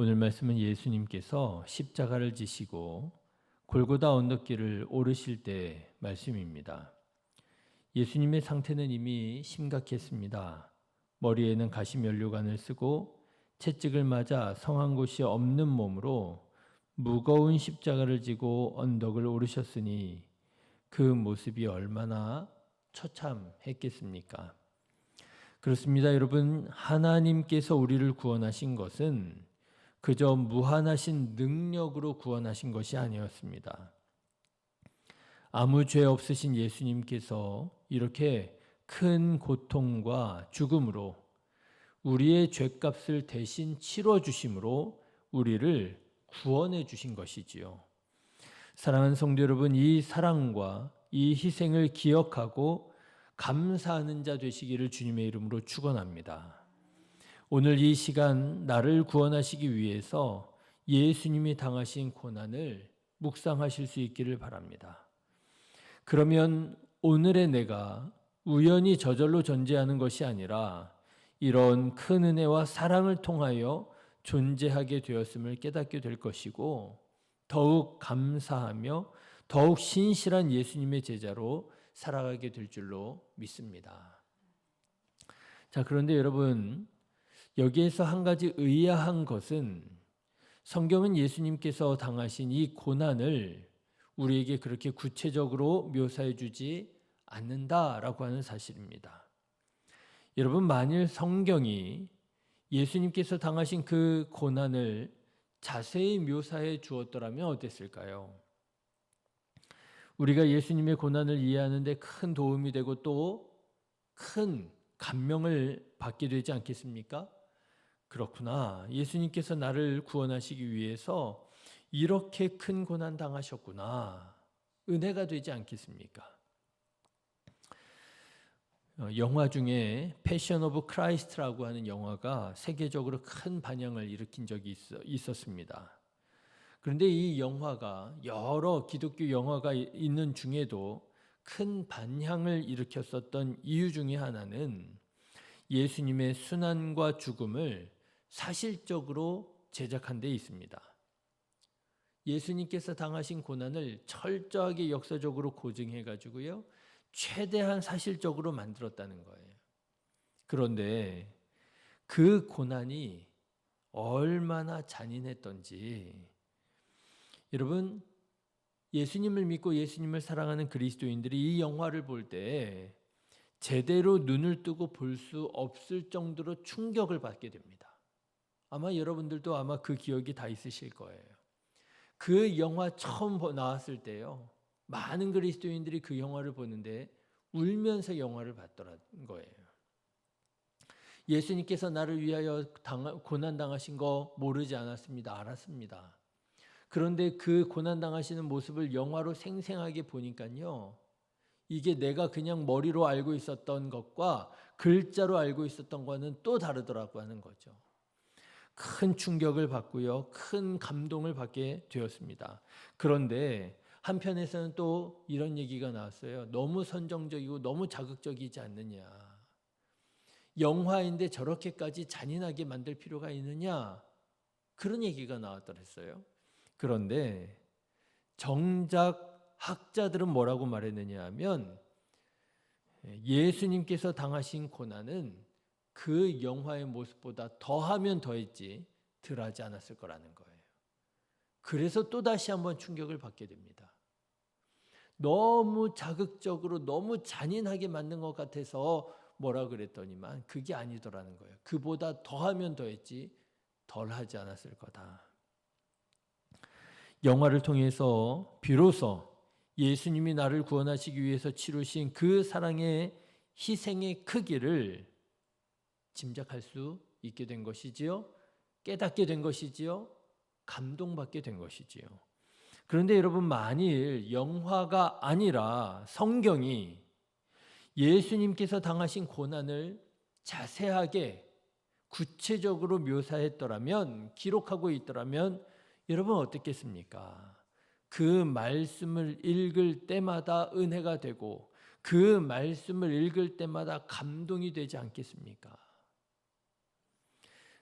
오늘 말씀은 예수님께서 십자가를 지시고 골고다 언덕길을 오르실 때 말씀입니다. 예수님의 상태는 이미 심각했습니다. 머리에는 가시면류관을 쓰고 채찍을 맞아 성한 곳이 없는 몸으로 무거운 십자가를 지고 언덕을 오르셨으니 그 모습이 얼마나 처참했겠습니까? 그렇습니다, 여러분. 하나님께서 우리를 구원하신 것은 그저 무한하신 능력으로 구원하신 것이 아니었습니다. 아무 죄 없으신 예수님께서 이렇게 큰 고통과 죽음으로 우리의 죄값을 대신 치러주심으로 우리를 구원해 주신 것이지요. 사랑하는 성도 여러분, 이 사랑과 이 희생을 기억하고 감사하는 자 되시기를 주님의 이름으로 축원합니다. 오늘 이 시간 나를 구원하시기 위해서 예수님이 당하신 고난을 묵상하실 수 있기를 바랍니다. 그러면 오늘의 내가 우연히 저절로 존재하는 것이 아니라 이런 큰 은혜와 사랑을 통하여 존재하게 되었음을 깨닫게 될 것이고 더욱 감사하며 더욱 신실한 예수님의 제자로 살아가게 될 줄로 믿습니다. 자, 그런데 여러분, 여기에서 한 가지 의아한 것은 성경은 예수님께서 당하신 이 고난을 우리에게 그렇게 구체적으로 묘사해 주지 않는다라고 하는 사실입니다. 여러분, 만일 성경이 예수님께서 당하신 그 고난을 자세히 묘사해 주었더라면 어땠을까요? 우리가 예수님의 고난을 이해하는 데 큰 도움이 되고 또 큰 감명을 받게 되지 않겠습니까? 그렇구나. 예수님께서 나를 구원하시기 위해서 이렇게 큰 고난 당하셨구나. 은혜가 되지 않겠습니까? 영화 중에 패션 오브 크라이스트라고 하는 영화가 세계적으로 큰 반향을 일으킨 적이 있었습니다. 그런데 이 영화가 여러 기독교 영화가 있는 중에도 큰 반향을 일으켰었던 이유 중에 하나는 예수님의 순환과 죽음을 사실적으로 제작한 데 있습니다. 예수님께서 당하신 고난을 철저하게 역사적으로 고증해 가지고요, 최대한 사실적으로 만들었다는 거예요. 그런데 그 고난이 얼마나 잔인했던지, 여러분, 예수님을 믿고 예수님을 사랑하는 그리스도인들이 이 영화를 볼 때 제대로 눈을 뜨고 볼 수 없을 정도로 충격을 받게 됩니다. 아마 여러분들도 아마 그 기억이 다 있으실 거예요. 그 영화 처음 나왔을 때요, 많은 그리스도인들이 그 영화를 보는데 울면서 영화를 봤더라는 거예요. 예수님께서 나를 위하여 고난당하신 거 모르지 않았습니다. 알았습니다. 그런데 그 고난당하시는 모습을 영화로 생생하게 보니까요, 이게 내가 그냥 머리로 알고 있었던 것과 글자로 알고 있었던 것은 또 다르더라고 하는 거죠. 큰 충격을 받고요, 큰 감동을 받게 되었습니다. 그런데 한편에서는 또 이런 얘기가 나왔어요. 너무 선정적이고 너무 자극적이지 않느냐. 영화인데 저렇게까지 잔인하게 만들 필요가 있느냐. 그런 얘기가 나왔더랬어요. 그런데 정작 학자들은 뭐라고 말했느냐 하면 예수님께서 당하신 고난은 그 영화의 모습보다 더하면 더했지 덜하지 않았을 거라는 거예요. 그래서 또다시 한번 충격을 받게 됩니다. 너무 자극적으로 너무 잔인하게 만든 것 같아서 뭐라 그랬더니만 그게 아니더라는 거예요. 그보다 더하면 더했지 덜하지 않았을 거다. 영화를 통해서 비로소 예수님이 나를 구원하시기 위해서 치르신 그 사랑의 희생의 크기를 짐작할 수 있게 된 것이지요. 깨닫게 된 것이지요. 감동받게 된 것이지요. 그런데 여러분, 만일 영화가 아니라 성경이 예수님께서 당하신 고난을 자세하게 구체적으로 묘사했더라면, 기록하고 있더라면 여러분 어떻겠습니까? 그 말씀을 읽을 때마다 은혜가 되고 그 말씀을 읽을 때마다 감동이 되지 않겠습니까?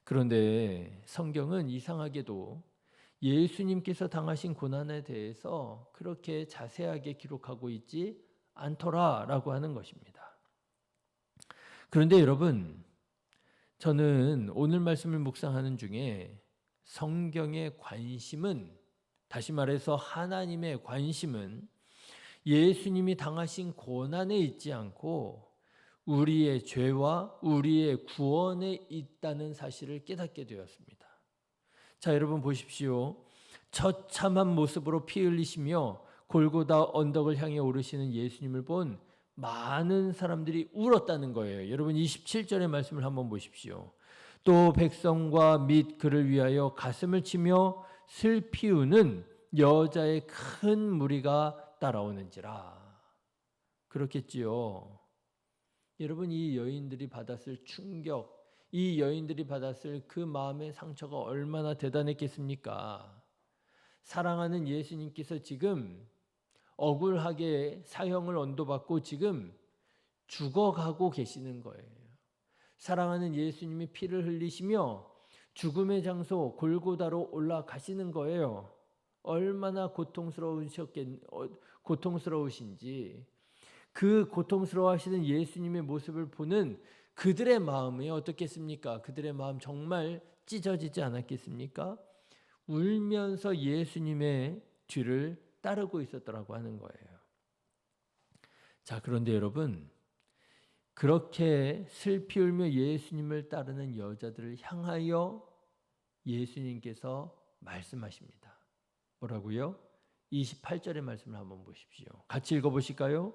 그런데 성경은 이상하게도 예수님께서 당하신 고난에 대해서 그렇게 자세하게 기록하고 있지 않더라라고 하는 것입니다. 그런데 여러분, 저는 오늘 말씀을 묵상하는 중에 성경의 관심은, 다시 말해서 하나님의 관심은 예수님이 당하신 고난에 있지 않고 우리의 죄와 우리의 구원에 있다는 사실을 깨닫게 되었습니다. 자, 여러분 보십시오. 처참한 모습으로 피 흘리시며 골고다 언덕을 향해 오르시는 예수님을 본 많은 사람들이 울었다는 거예요. 여러분 27절의 말씀을 한번 보십시오. 또 백성과 및 그를 위하여 가슴을 치며 슬피 우는 여자의 큰 무리가 따라오는지라. 그렇겠지요. 여러분, 이 여인들이 받았을 충격, 이 여인들이 받았을 그 마음의 상처가 얼마나 대단했겠습니까? 사랑하는 예수님께서 지금 억울하게 사형을 언도받고 지금 죽어가고 계시는 거예요. 사랑하는 예수님이 피를 흘리시며 죽음의 장소 골고다로 올라가시는 거예요. 얼마나 고통스러우신지, 그 고통스러워하시는 예수님의 모습을 보는 그들의 마음이 어떻겠습니까? 그들의 마음 정말 찢어지지 않았겠습니까? 울면서 예수님의 뒤를 따르고 있었더라고 하는 거예요. 자, 그런데 여러분, 그렇게 슬피 울며 예수님을 따르는 여자들을 향하여 예수님께서 말씀하십니다. 뭐라고요? 28절의 말씀을 한번 보십시오. 같이 읽어보실까요?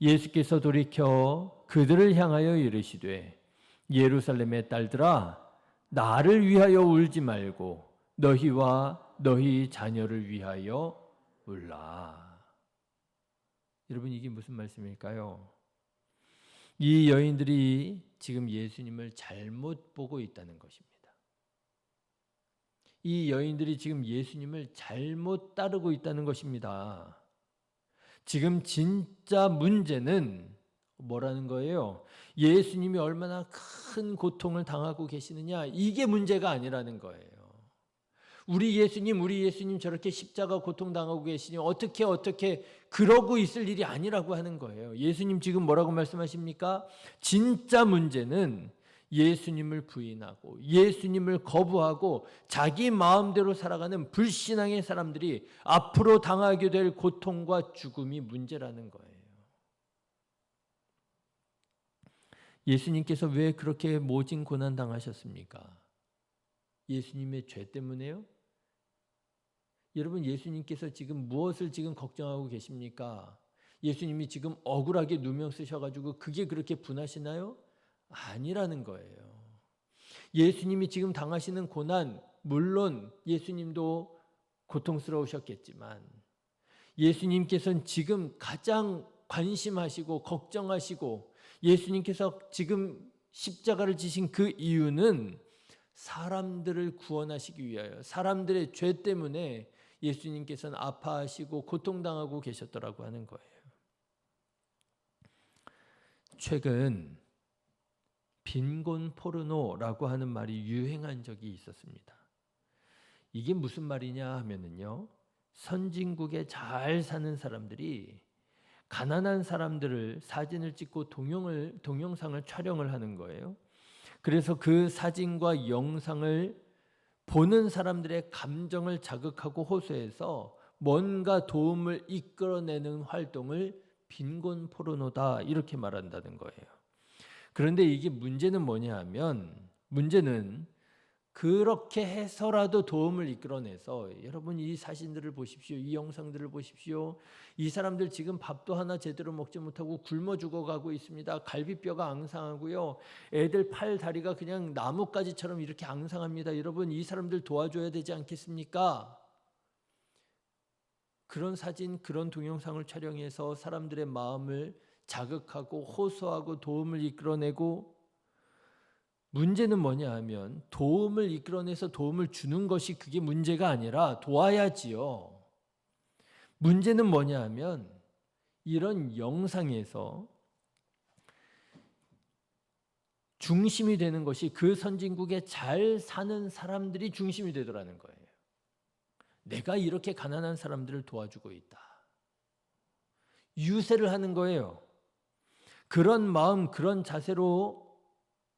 예수께서 돌이켜 그들을 향하여 이르시되 예루살렘의 딸들아, 나를 위하여 울지 말고 너희와 너희 자녀를 위하여 울라. 여러분, 이게 무슨 말씀일까요? 이 여인들이 지금 예수님을 잘못 보고 있다는 것입니다. 이 여인들이 지금 예수님을 잘못 따르고 있다는 것입니다. 지금 진짜 문제는 뭐라는 거예요? 예수님이 얼마나 큰 고통을 당하고 계시느냐, 이게 문제가 아니라는 거예요. 우리 예수님 저렇게 십자가 고통당하고 계시니 어떻게 그러고 있을 일이 아니라고 하는 거예요. 예수님 지금 뭐라고 말씀하십니까? 진짜 문제는 예수님을 부인하고 예수님을 거부하고 자기 마음대로 살아가는 불신앙의 사람들이 앞으로 당하게 될 고통과 죽음이 문제라는 거예요. 예수님께서 왜 그렇게 모진 고난 당하셨습니까? 예수님의 죄 때문에요? 여러분, 예수님께서 지금 무엇을 지금 걱정하고 계십니까? 예수님이 지금 억울하게 누명 쓰셔가지고 그게 그렇게 분하시나요? 아니라는 거예요. 예수님이 지금 당하시는 고난, 물론 예수님도 고통스러우셨겠지만 예수님께서는 지금 가장 관심하시고 걱정하시고 예수님께서 지금 십자가를 지신 그 이유는 사람들을 구원하시기 위하여, 사람들의 죄 때문에 예수님께서는 아파하시고 고통당하고 계셨더라고 하는 거예요. 최근 빈곤 포르노라고 하는 말이 유행한 적이 있었습니다. 이게 무슨 말이냐 하면은요, 선진국에 잘 사는 사람들이 가난한 사람들을 사진을 찍고 동영상을 촬영을 하는 거예요. 그래서 그 사진과 영상을 보는 사람들의 감정을 자극하고 호소해서 뭔가 도움을 이끌어내는 활동을 빈곤 포르노다, 이렇게 말한다는 거예요. 그런데 이게 문제는 뭐냐 하면, 문제는 그렇게 해서라도 도움을 이끌어내서, 여러분 이 사진들을 보십시오. 이 영상들을 보십시오. 이 사람들 지금 밥도 하나 제대로 먹지 못하고 굶어 죽어가고 있습니다. 갈비뼈가 앙상하고요. 애들 팔 다리가 그냥 나뭇가지처럼 이렇게 앙상합니다. 여러분, 이 사람들 도와줘야 되지 않겠습니까? 그런 사진, 그런 동영상을 촬영해서 사람들의 마음을 자극하고 호소하고 도움을 이끌어내고, 문제는 뭐냐 하면 도움을 이끌어내서 도움을 주는 것이 그게 문제가 아니라 도와야지요. 문제는 뭐냐 하면 이런 영상에서 중심이 되는 것이 그 선진국에 잘 사는 사람들이 중심이 되더라는 거예요. 내가 이렇게 가난한 사람들을 도와주고 있다. 유세를 하는 거예요. 그런 마음, 그런 자세로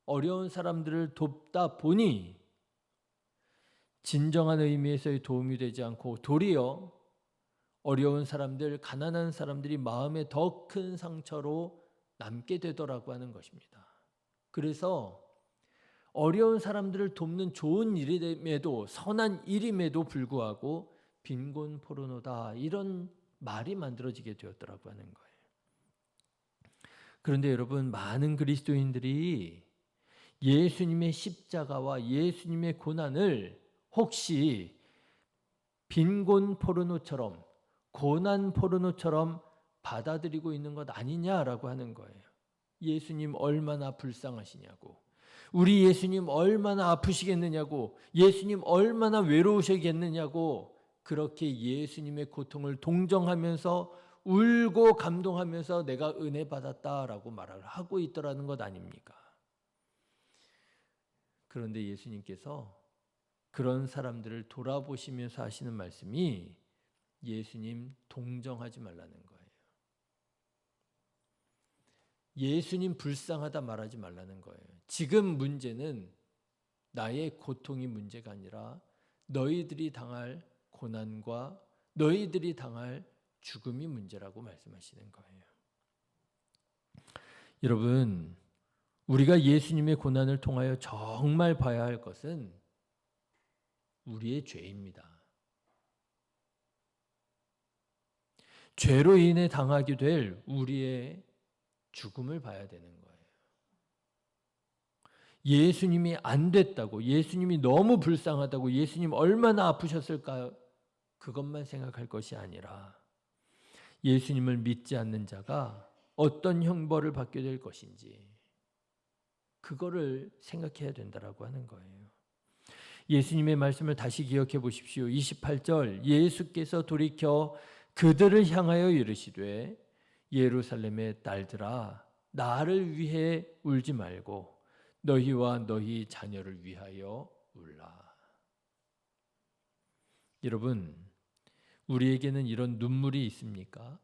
어려운 사람들을 돕다 보니 진정한 의미에서의 도움이 되지 않고 도리어 어려운 사람들, 가난한 사람들이 마음에 더 큰 상처로 남게 되더라고 하는 것입니다. 그래서 어려운 사람들을 돕는 좋은 일임에도, 선한 일임에도 불구하고 빈곤 포르노다, 이런 말이 만들어지게 되었더라고 하는 거예요. 그런데 여러분, 많은 그리스도인들이 예수님의 십자가와 예수님의 고난을 혹시 빈곤 포르노처럼, 고난 포르노처럼 받아들이고 있는 것 아니냐라고 하는 거예요. 예수님 얼마나 불쌍하시냐고, 우리 예수님 얼마나 아프시겠느냐고, 예수님 얼마나 외로우시겠느냐고, 그렇게 예수님의 고통을 동정하면서 울고 감동하면서 내가 은혜 받았다라고 말을 하고 있더라는 것 아닙니까? 그런데 예수님께서 그런 사람들을 돌아보시면서 하시는 말씀이 예수님 동정하지 말라는 거예요. 예수님 불쌍하다 말하지 말라는 거예요. 지금 문제는 나의 고통이 문제가 아니라 너희들이 당할 고난과 너희들이 당할 죽음이 문제라고 말씀하시는 거예요. 여러분, 우리가 예수님의 고난을 통하여 정말 봐야 할 것은 우리의 죄입니다. 죄로 인해 당하게 될 우리의 죽음을 봐야 되는 거예요. 예수님이 안 됐다고, 예수님이 너무 불쌍하다고, 예수님 얼마나 아프셨을까, 그것만 생각할 것이 아니라 예수님을 믿지 않는 자가 어떤 형벌을 받게 될 것인지 그거를 생각해야 된다라고 하는 거예요. 예수님의 말씀을 다시 기억해 보십시오. 28절, 예수께서 돌이켜 그들을 향하여 이르시되 예루살렘의 딸들아, 나를 위해 울지 말고 너희와 너희 자녀를 위하여 울라. 여러분, 우리에게는 이런 눈물이 있습니까?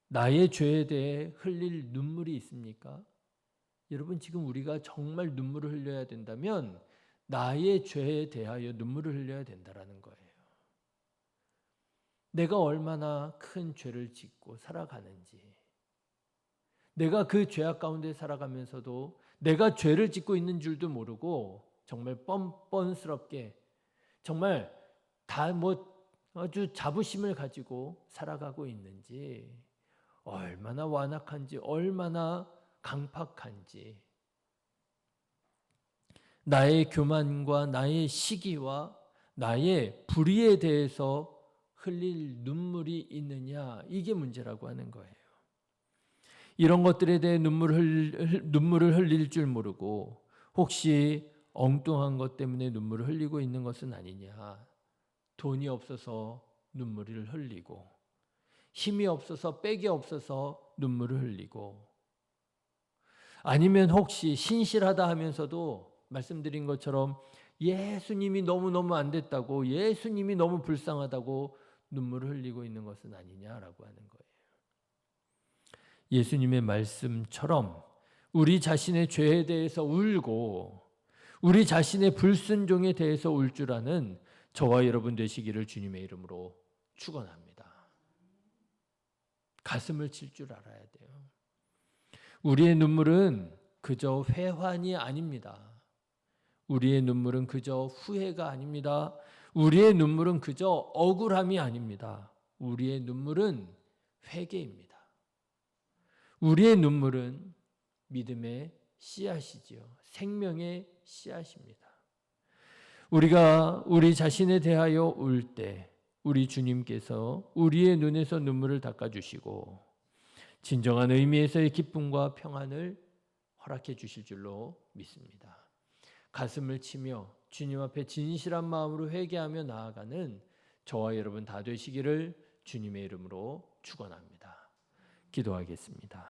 나의 죄에 대해 흘릴 눈물이 있습니까? 여러분, 지금 우리가 정말 눈물을 흘려야 된다면 나의 죄에 대하여 눈물을 흘려야 된다라는 거예요. 내가 얼마나 큰 죄를 짓고 살아가는지, 내가 그 죄악 가운데 살아가면서도 내가 죄를 짓고 있는 줄도 모르고 정말 뻔뻔스럽게 정말 다 아주 자부심을 가지고 살아가고 있는지, 얼마나 완악한지, 얼마나 강팍한지, 나의 교만과 나의 시기와 나의 불의에 대해서 흘릴 눈물이 있느냐, 이게 문제라고 하는 거예요. 이런 것들에 대해 눈물을 흘릴 줄 모르고 혹시 엉뚱한 것 때문에 눈물을 흘리고 있는 것은 아니냐, 돈이 없어서 눈물을 흘리고 힘이 없어서, 빽이 없어서 눈물을 흘리고, 아니면 혹시 신실하다 하면서도 말씀드린 것처럼 예수님이 너무너무 안 됐다고, 예수님이 너무 불쌍하다고 눈물을 흘리고 있는 것은 아니냐라고 하는 거예요. 예수님의 말씀처럼 우리 자신의 죄에 대해서 울고 우리 자신의 불순종에 대해서 울 줄 아는 저와 여러분 되시기를 주님의 이름으로 축원합니다. 가슴을 칠 줄 알아야 돼요. 우리의 눈물은 그저 회환이 아닙니다. 우리의 눈물은 그저 후회가 아닙니다. 우리의 눈물은 그저 억울함이 아닙니다. 우리의 눈물은 회개입니다. 우리의 눈물은 믿음의 씨앗이지요. 생명의 씨앗입니다. 우리가 우리 자신에 대하여 울 때 우리 주님께서 우리의 눈에서 눈물을 닦아주시고 진정한 의미에서의 기쁨과 평안을 허락해 주실 줄로 믿습니다. 가슴을 치며 주님 앞에 진실한 마음으로 회개하며 나아가는 저와 여러분 다 되시기를 주님의 이름으로 축원합니다. 기도하겠습니다.